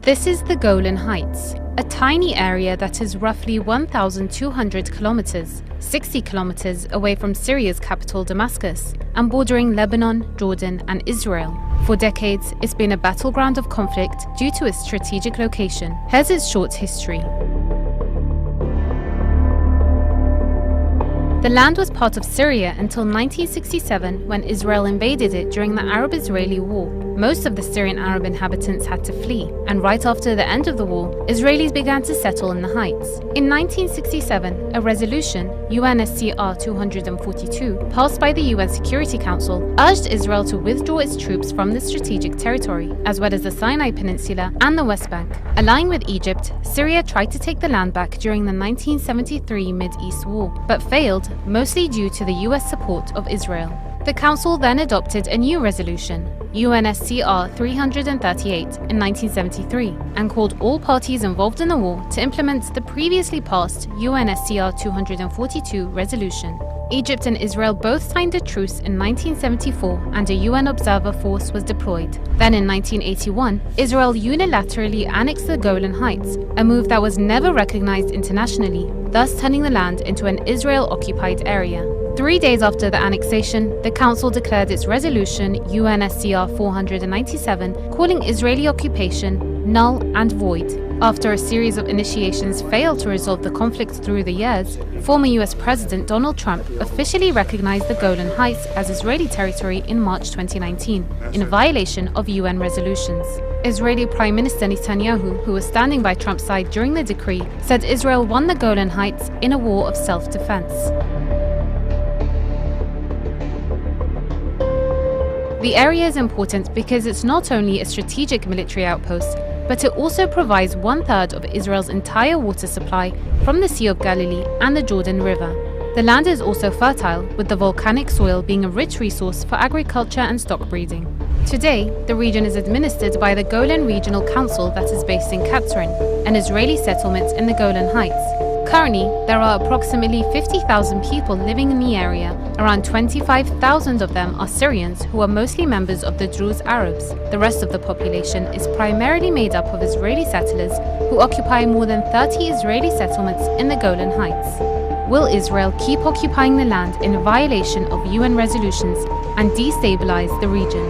This is the Golan Heights, a tiny area that is roughly 1,200 kilometers, 60 kilometers away from Syria's capital Damascus, and bordering Lebanon, Jordan, and Israel. For decades, it's been a battleground of conflict due to its strategic location. Here's its short history. The land was part of Syria until 1967, when Israel invaded it during the Arab-Israeli War. Most of the Syrian Arab inhabitants had to flee, and right after the end of the war, Israelis began to settle in the heights. In 1967, a resolution, UNSCR 242, passed by the UN Security Council, urged Israel to withdraw its troops from the strategic territory, as well as the Sinai Peninsula and the West Bank. Allying with Egypt, Syria tried to take the land back during the 1973 Mid-East War, but failed, mostly due to the US support of Israel. The Council then adopted a new resolution, UNSCR 338 in 1973, and called all parties involved in the war to implement the previously passed UNSCR 242 resolution. Egypt and Israel both signed a truce in 1974, and a UN observer force was deployed. Then in 1981, Israel unilaterally annexed the Golan Heights, a move that was never recognized internationally, thus turning the land into an Israel-occupied area. 3 days after the annexation, the Council declared its resolution UNSCR 497, calling Israeli occupation null and void. After a series of initiations failed to resolve the conflict through the years, former US President Donald Trump officially recognized the Golan Heights as Israeli territory in March 2019, in violation of UN resolutions. Israeli Prime Minister Netanyahu, who was standing by Trump's side during the decree, said Israel won the Golan Heights in a war of self-defense. The area is important because it's not only a strategic military outpost, but it also provides 1/3 of Israel's entire water supply from the Sea of Galilee and the Jordan River. The land is also fertile, with the volcanic soil being a rich resource for agriculture and stock breeding. Today, the region is administered by the Golan Regional Council that is based in Katrin, an Israeli settlement in the Golan Heights. Currently, there are approximately 50,000 people living in the area. Around 25,000 of them are Syrians, who are mostly members of the Druze Arabs. The rest of the population is primarily made up of Israeli settlers who occupy more than 30 Israeli settlements in the Golan Heights. Will Israel keep occupying the land in violation of UN resolutions and destabilize the region?